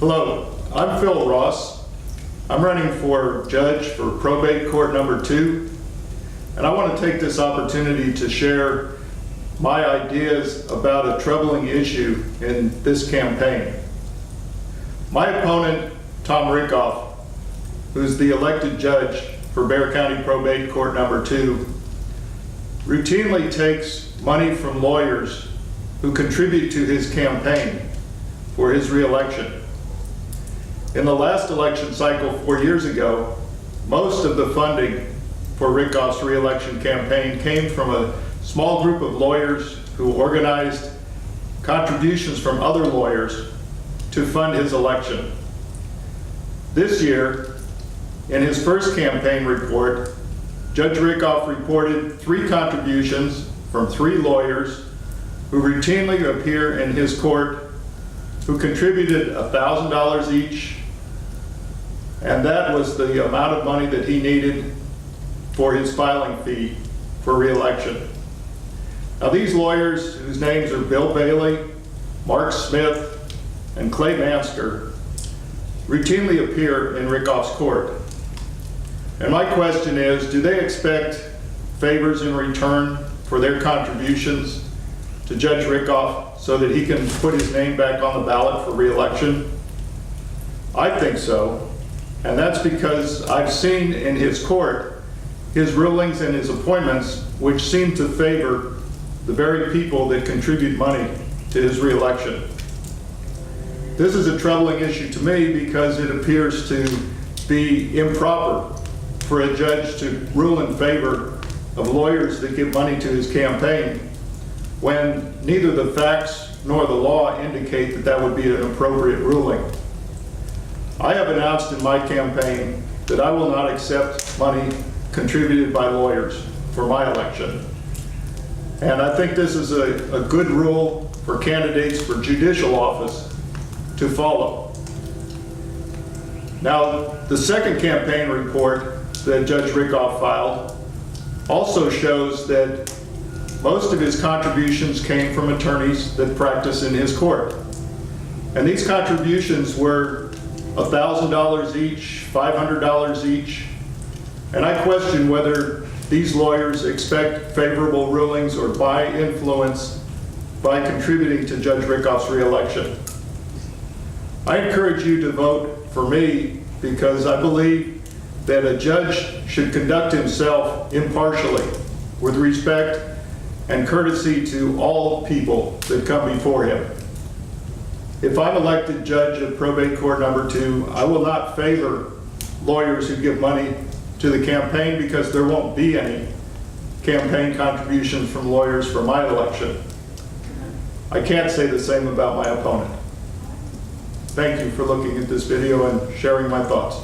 Hello, I'm Phil Ross. I'm running for judge for probate court number 2, and I want to take this opportunity to share my ideas about a troubling issue in this campaign. My opponent, Tom Rickhoff, who's the elected judge for Bexar County Probate Court number 2, routinely takes money from lawyers who contribute to his campaign for his re-election. In the last election cycle 4 years ago, most of the funding for Rickhoff's re-election campaign came from a small group of lawyers who organized contributions from other lawyers to fund his election. This year, in his first campaign report, Judge Rickhoff reported 3 contributions from 3 lawyers who routinely appear in his court, who contributed $1,000 each, and that was the amount of money that he needed for his filing fee for re-election. Now, these lawyers, whose names are Bill Bailey, Mark Smith, and Clay Mansker, routinely appear in Rickhoff's court. And my question is, do they expect favors in return for their contributions to Judge Rickhoff so that he can put his name back on the ballot for re-election? I think so, and that's because I've seen in his court his rulings and his appointments which seem to favor the very people that contribute money to his re-election. This is a troubling issue to me because it appears to be improper for a judge to rule in favor of lawyers that give money to his campaign when neither the facts nor the law indicate that that would be an appropriate ruling. I have announced in my campaign that I will not accept money contributed by lawyers for my election. And I think this is a good rule for candidates for judicial office to follow. Now, the second campaign report that Judge Rickhoff filed also shows that most of his contributions came from attorneys that practice in his court. And these contributions were $1,000 each, $500 each, and I question whether these lawyers expect favorable rulings or buy influence by contributing to Judge Rickhoff's re-election. I encourage you to vote for me because I believe that a judge should conduct himself impartially with respect and courtesy to all people that come before him. If I'm elected judge of probate court number 2, I will not favor lawyers who give money to the campaign because there won't be any campaign contributions from lawyers for my election. I can't say the same about my opponent. Thank you for looking at this video and sharing my thoughts.